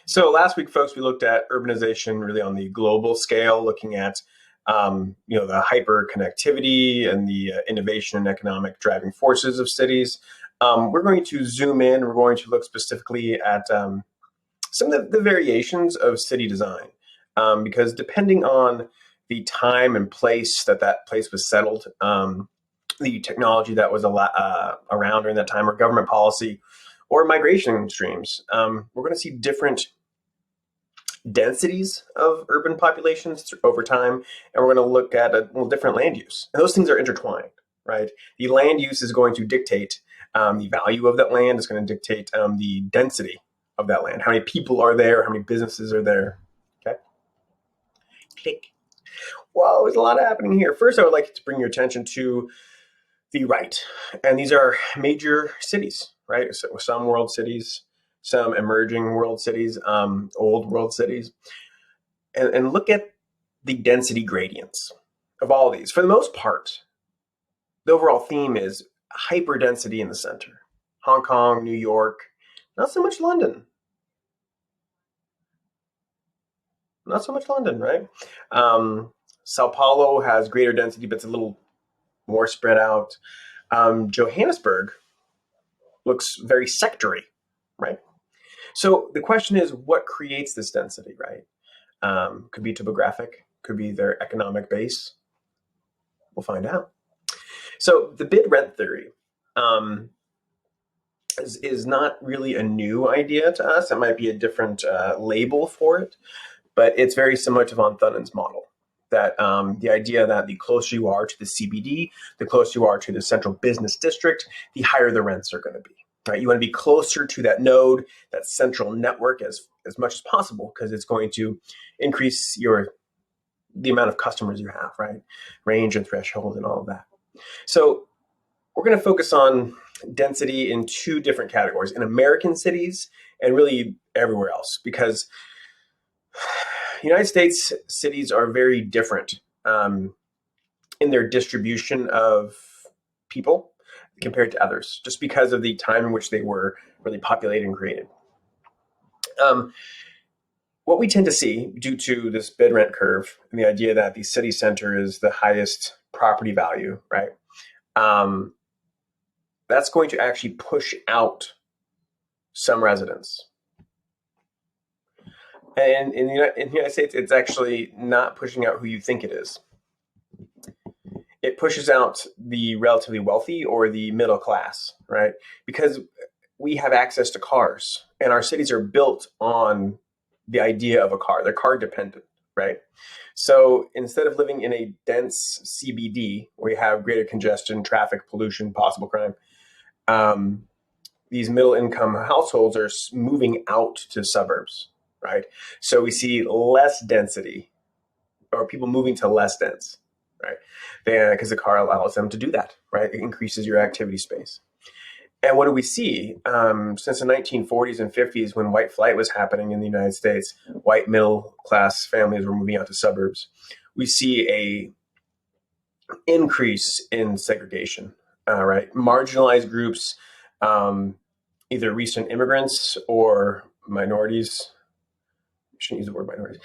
So last week, folks, we looked at urbanization really on the global scale, looking at the hyper connectivity and the innovation and economic driving forces of cities. We're going to zoom in. We're going to look specifically at some of the variations of city design, because depending on the time and place that place was settled, the technology that was around during that time, or government policy, or migration streams, we're going to see different densities of urban populations over time, and we're going to look at a different land use. And those things are intertwined, right? The land use is going to dictate the value of that land. It's going to dictate the density of that land. How many people are there? How many businesses are there? Okay. Click. Whoa, there's a lot happening here. First, I would like to bring your attention to the right. And these are major cities, right? So some world cities, some emerging world cities, old world cities. And look at the density gradients of all these. For the most part, the overall theme is hyperdensity in the center. Hong Kong, New York, not so much London. Not so much London, right? Sao Paulo has greater density, but it's a little more spread out. Johannesburg looks very sectory, right? So the question is, what creates this density, right? Could be topographic, could be their economic base. We'll find out. So the bid rent theory is not really a new idea to us. It might be a different label for it, but it's very similar to von Thunen's model. That the idea that the closer you are to the CBD, the closer you are to the central business district, the higher the rents are going to be. Right? You want to be closer to that node, that central network as much as possible, because it's going to increase the amount of customers you have, right? Range and threshold and all of that. So we're going to focus on density in two different categories, in American cities and really everywhere else, because United States cities are very different in their distribution of people compared to others, just because of the time in which they were really populated and created. What we tend to see, due to this bid rent curve and the idea that the city center is the highest property value, right? That's going to actually push out some residents. And in the United States, it's actually not pushing out who you think it is. It pushes out the relatively wealthy or the middle class, right? Because we have access to cars, and our cities are built on the idea of a car. They're car dependent, right? So instead of living in a dense CBD where you have greater congestion, traffic, pollution, possible crime, these middle income households are moving out to suburbs, right? So we see less density, or people moving to less dense, right? Because the car allows them to do that, right? It increases your activity space. And what do we see? Since the 1940s and 50s, when white flight was happening in the United States, white middle class families were moving out to suburbs. We see a increase in segregation, right? Marginalized groups, either recent immigrants or minorities. I shouldn't use the word minorities.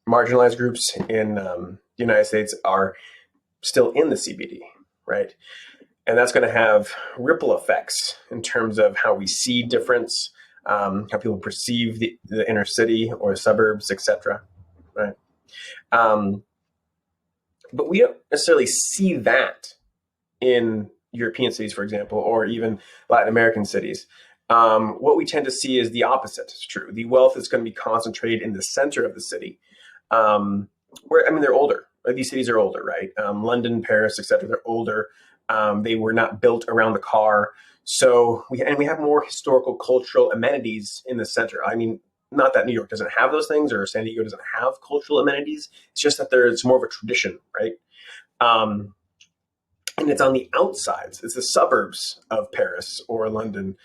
Marginalized groups in the United States are still in the CBD, right? And that's going to have ripple effects in terms of how we see difference, how people perceive the inner city or suburbs, etc. Right? But we don't necessarily see that in European cities, for example, or even Latin American cities. What we tend to see is the opposite is true. The wealth is going to be concentrated in the center of the city, they're older. Right? These cities are older, right? London, Paris, etc. They're older. They were not built around the car. So we have more historical, cultural amenities in the center. I mean, not that New York doesn't have those things or San Diego doesn't have cultural amenities. It's just that it's more of a tradition, right? And it's on the outsides. It's the suburbs of Paris or London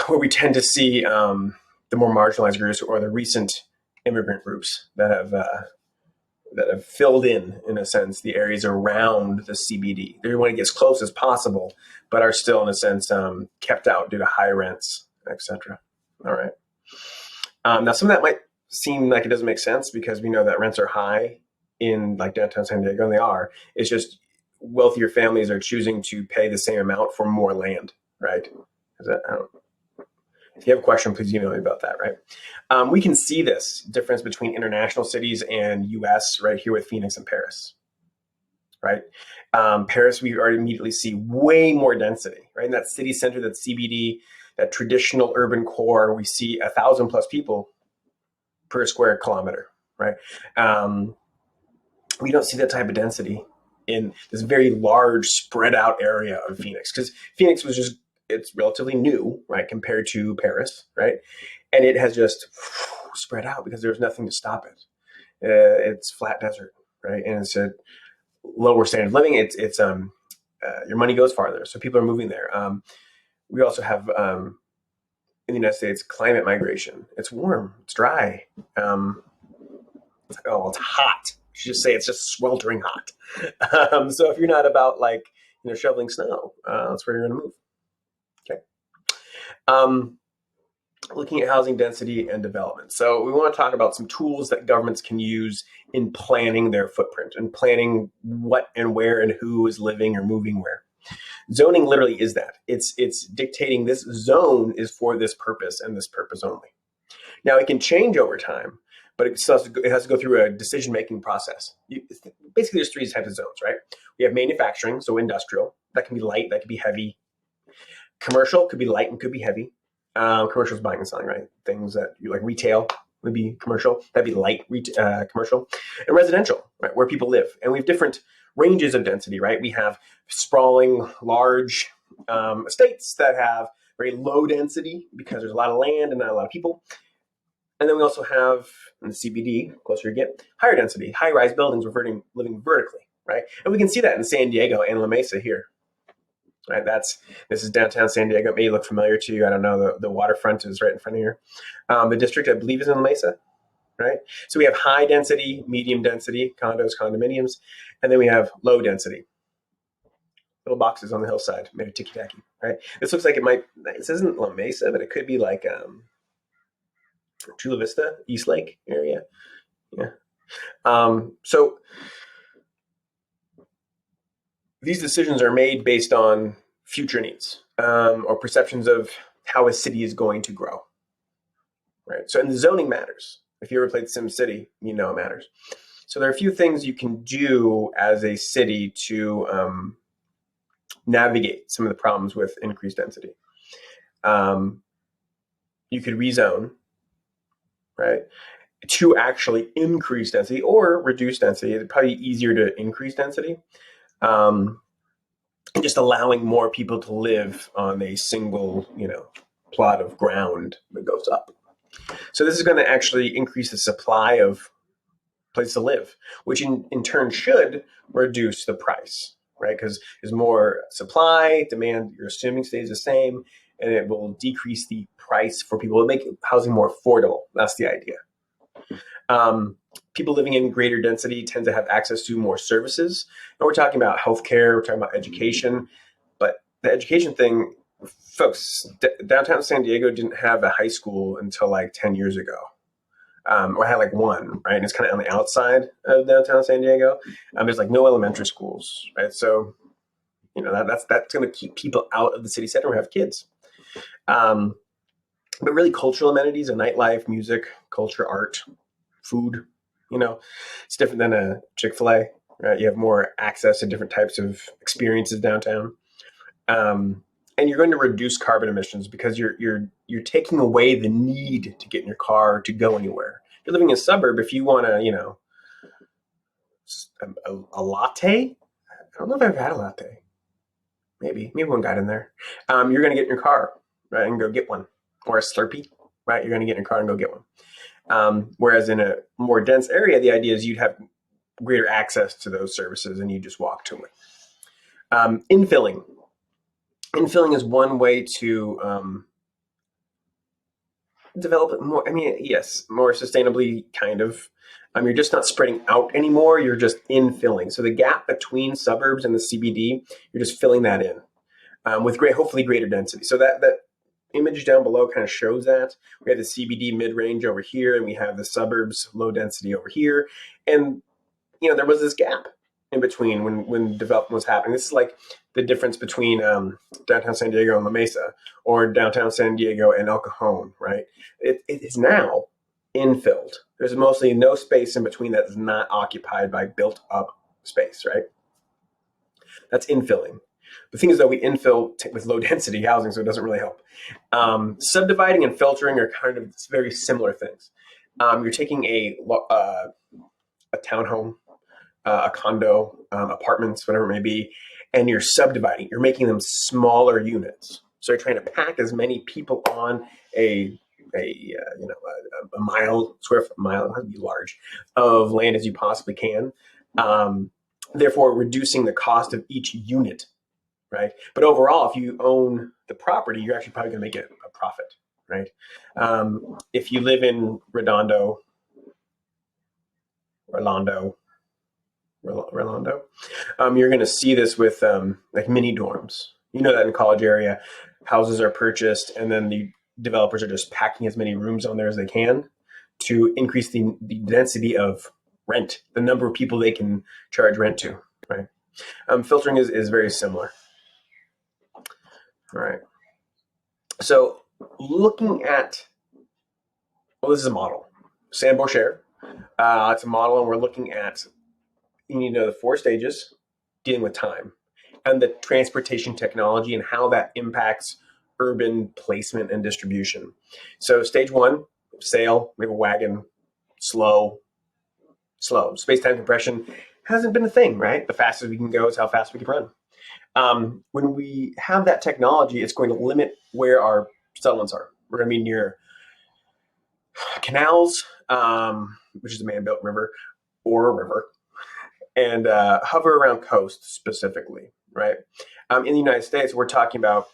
where we tend to see the more marginalized groups or the recent immigrant groups that have filled in a sense, the areas around the CBD. They want to get as close as possible, but are still, in a sense, kept out due to high rents, etc. All right. Now, some of that might seem like it doesn't make sense because we know that rents are high in like downtown San Diego, and they are. It's just wealthier families are choosing to pay the same amount for more land, right? If you have a question, please email me about that, right? We can see this difference between international cities and US right here with Phoenix and Paris, right? Paris, we already immediately see way more density, right? In that city center, that CBD, that traditional urban core, we see 1,000 plus people per square kilometer, right? We don't see that type of density in this very large spread out area of Phoenix, because Phoenix was just, it's relatively new, right, compared to Paris, right? And it has just spread out because there's nothing to stop it. It's flat desert, right? And it's a lower standard of living. It's your money goes farther, so people are moving there. We also have in the United States climate migration. It's warm, it's dry. It's hot. You should just say it's just sweltering hot. So if you're not about like shoveling snow, that's where you're going to move. Okay. Looking at housing density and development. So we want to talk about some tools that governments can use in planning their footprint and planning what and where and who is living or moving where. Zoning literally is that. It's dictating this zone is for this purpose and this purpose only. Now it can change over time, but it has to go through a decision-making process. Basically, there's three types of zones, right? We have manufacturing, so industrial. That can be light, that can be heavy. Commercial could be light and could be heavy. Commercial is buying and selling, right? Things that you like retail would be commercial. That'd be light commercial. And residential, right? Where people live. And we have different ranges of density, right? We have sprawling, large estates that have very low density because there's a lot of land and not a lot of people. And then we also have, in the CBD, closer you get, higher density, high-rise buildings living vertically, right? And we can see that in San Diego and La Mesa here. Right, this is downtown San Diego. It may look familiar to you. I don't know. The waterfront is right in front of here. The district, I believe, is in La Mesa, right? So we have high density, medium density, condos, condominiums, and then we have low density. Little boxes on the hillside made of ticky-tacky, right? This looks like this isn't La Mesa, but it could be like Chula Vista, East Lake area. Yeah. So these decisions are made based on future needs or perceptions of how a city is going to grow, right? So, and the zoning matters. If you ever played SimCity, you know it matters. So there are a few things you can do as a city to navigate some of the problems with increased density. You could rezone, right, to actually increase density or reduce density. It's probably easier to increase density. And just allowing more people to live on a single, plot of ground that goes up. So this is going to actually increase the supply of place to live, which in turn should reduce the price, right? Because there's more supply, demand, you're assuming stays the same, and it will decrease the price for people to make housing more affordable. That's the idea. People living in greater density tend to have access to more services. And we're talking about healthcare, we're talking about education. But the education thing, folks, downtown San Diego didn't have a high school until like 10 years ago. Or had like one, right? And it's kind of on the outside of downtown San Diego. There's like no elementary schools, right? So, that's going to keep people out of the city center who have kids. But really cultural amenities, a nightlife, music, culture, art, food, it's different than a Chick-fil-A, right? You have more access to different types of experiences downtown. And you're going to reduce carbon emissions because you're taking away the need to get in your car to go anywhere. If you're living in a suburb, if you want to, a latte, I don't know if I've had a latte. Maybe one got in there. You're going to get in your car, right, and go get one. Or a Slurpee, right? You're going to get in your car and go get one. Whereas in a more dense area, the idea is you'd have greater access to those services and you just walk to them. Infilling. Infilling is one way to develop it more. Yes, more sustainably, kind of. You're just not spreading out anymore. You're just infilling. So the gap between suburbs and the CBD, you're just filling that in with hopefully greater density. So that image down below kind of shows that. We have the CBD mid-range over here, and we have the suburbs low density over here. And there was this gap in between when development was happening. This is like the difference between downtown San Diego and La Mesa, or downtown San Diego and El Cajon, right? It is now infilled. There's mostly no space in between that is not occupied by built up space, right? That's infilling. The thing is, though, we infill with low density housing, so it doesn't really help. Subdividing and filtering are kind of very similar things. You're taking a townhome, a condo, apartments, whatever it may be, and you're subdividing. You're making them smaller units. So you're trying to pack as many people on a square foot mile, it has to be large, of land as you possibly can. Therefore, reducing the cost of each unit, right? But overall, if you own the property, you're actually probably going to make it a profit, right? If you live in Redondo, you're going to see this with like mini dorms. You know that in college area, houses are purchased, and then the developers are just packing as many rooms on there as they can to increase the density of rent, the number of people they can charge rent to, right? Filtering is very similar. All right. So looking at, this is a model, Sam Boucher. It's a model, and we're looking at, you need to know the 4 stages, dealing with time, and the transportation technology and how that impacts urban placement and distribution. So stage 1, sail, we have a wagon, slow. Space-time compression hasn't been a thing, right? The fastest we can go is how fast we can run. When we have that technology, it's going to limit where our settlements are. We're going to be near canals, which is a man-built river, or a river, and hover around coasts specifically, right? In the United States, we're talking about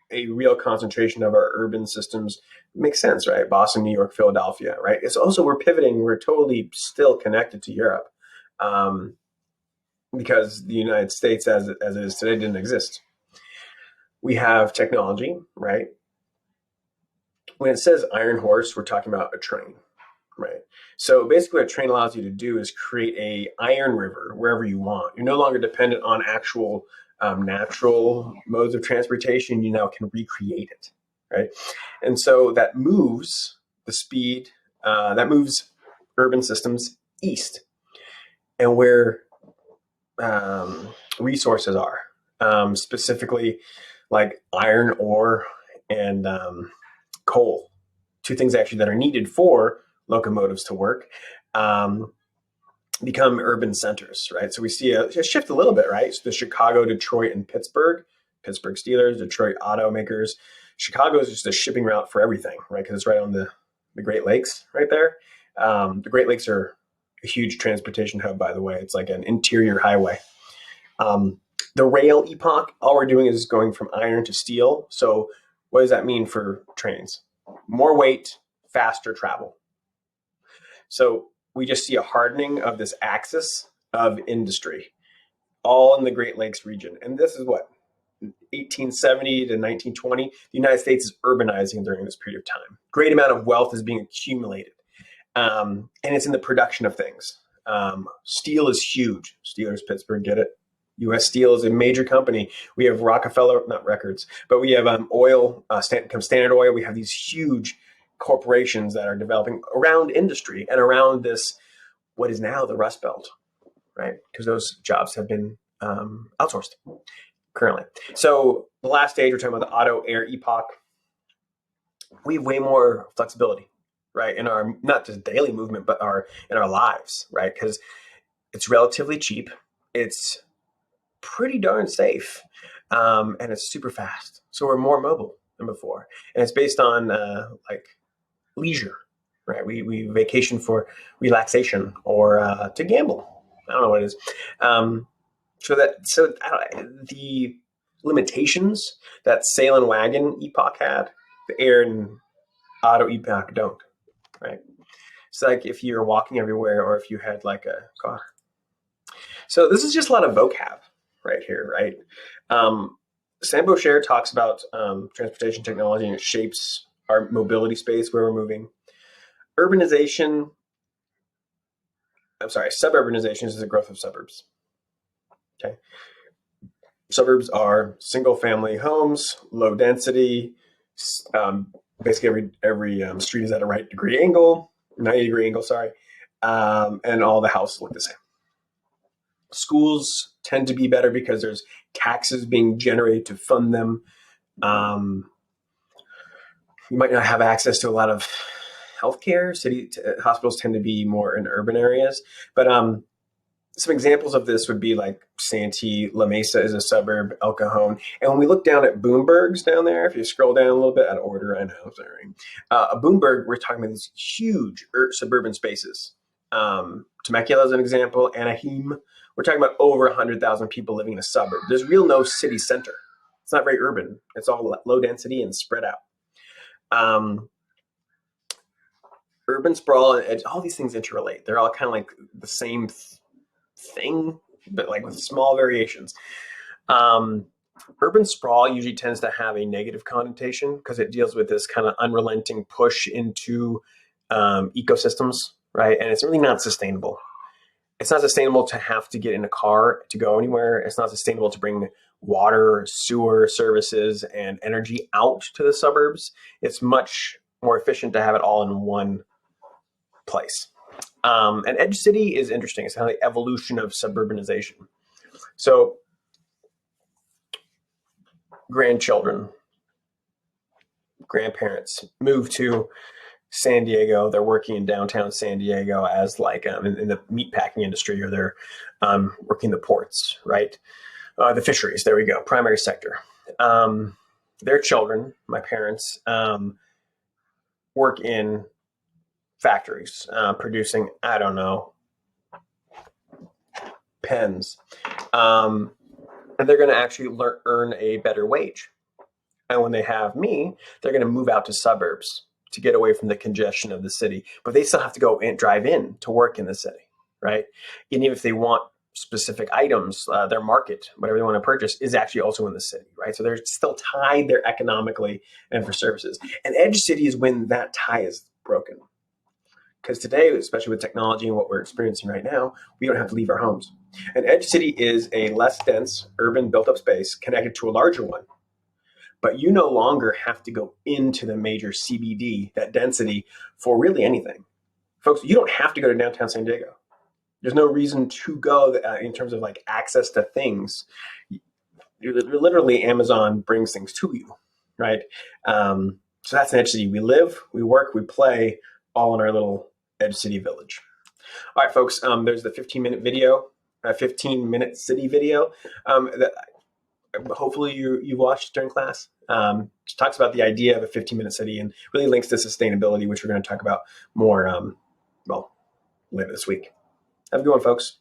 a real concentration of our urban systems. Makes sense, right? Boston, New York, Philadelphia, right? It's also, we're pivoting. We're totally still connected to Europe because the United States, as it is today, didn't exist. We have technology, right? When it says iron horse, we're talking about a train, right? So basically what a train allows you to do is create a iron river wherever you want. You're no longer dependent on actual natural modes of transportation. You now can recreate it, right? And so that moves the speed, that moves urban systems east, and where resources are, specifically like iron ore and coal, 2 things actually that are needed for locomotives to work, become urban centers, right? So we see a shift a little bit, right? So the Chicago, Detroit, and Pittsburgh Steelers, Detroit automakers. Chicago is just a shipping route for everything, right? Because it's right on the Great Lakes right there. The Great Lakes are a huge transportation hub, by the way. It's like an interior highway. The rail epoch, all we're doing is going from iron to steel. So what does that mean for trains? More weight, faster travel. So we just see a hardening of this axis of industry, all in the Great Lakes region. And this is what, 1870 to 1920, the United States is urbanizing during this period of time. Great amount of wealth is being accumulated. And it's in the production of things. Steel is huge. Steelers, Pittsburgh, get it? U.S. Steel is a major company. We have Rockefeller, not records, but we have oil, Standard Oil. We have these huge corporations that are developing around industry and around this, what is now the Rust Belt, right? Because those jobs have been outsourced currently. So the last stage, we're talking about the auto air epoch. We have way more flexibility, right? In our, not just daily movement, but in our lives, right? Because it's relatively cheap. It's pretty darn safe. And it's super fast. So we're more mobile than before. And it's based on like leisure, right? We vacation for relaxation or to gamble. I don't know what it is. So the limitations that sail and wagon epoch had, the air and auto epoch don't, right? It's like if you're walking everywhere or if you had like a car. So this is just a lot of vocab right here, right? Sambo-Share talks about transportation technology, and it shapes our mobility space where we're moving. Urbanization, I'm sorry, suburbanization is the growth of suburbs. Okay. Suburbs are single-family homes, low density. Basically, every street is at a 90-degree angle, sorry, and all the houses look the same. Schools tend to be better because there's taxes being generated to fund them. You might not have access to a lot of healthcare. Hospitals tend to be more in urban areas, but some examples of this would be like Santee, La Mesa is a suburb, El Cajon. And when we look down at Boombergs down there, if you scroll down a little bit, out of order, I know, sorry. A Boomberg, we're talking about these huge suburban spaces. Temecula is an example, Anaheim. We're talking about over 100,000 people living in a suburb. There's no city center. It's not very urban. It's all low density and spread out. Urban sprawl, and all these things interrelate. They're all kind of like the same thing, but like with small variations. Urban sprawl usually tends to have a negative connotation because it deals with this kind of unrelenting push into ecosystems, right? And it's really not sustainable. It's not sustainable to have to get in a car to go anywhere. It's not sustainable to bring water, sewer services, and energy out to the suburbs. It's much more efficient to have it all in one place. And Edge City is interesting. It's kind of the evolution of suburbanization. So grandchildren, grandparents move to San Diego. They're working in downtown San Diego as like in the meatpacking industry, or they're working the ports, right? The fisheries, there we go, primary sector. Their children, my parents, work in factories producing, I don't know, pens. And they're going to actually earn a better wage. And when they have me, they're going to move out to suburbs to get away from the congestion of the city. But they still have to go and drive in to work in the city, right? And even if they want specific items, their market, whatever they want to purchase, is actually also in the city, right? So they're still tied there economically and for services. And Edge City is when that tie is broken. Because today, especially with technology and what we're experiencing right now, we don't have to leave our homes. And Edge City is a less dense, urban, built-up space connected to a larger one. But you no longer have to go into the major CBD, that density, for really anything. Folks, you don't have to go to downtown San Diego. There's no reason to go in terms of like access to things. Literally, Amazon brings things to you, right? So that's an Edge City. We live, we work, we play, all in our little Edge City village. All right, folks, there's the 15-minute video, 15-minute city video that hopefully you watched during class. It talks about the idea of a 15-minute city and really links to sustainability, which we're going to talk about more, well, later this week. Have a good one, folks.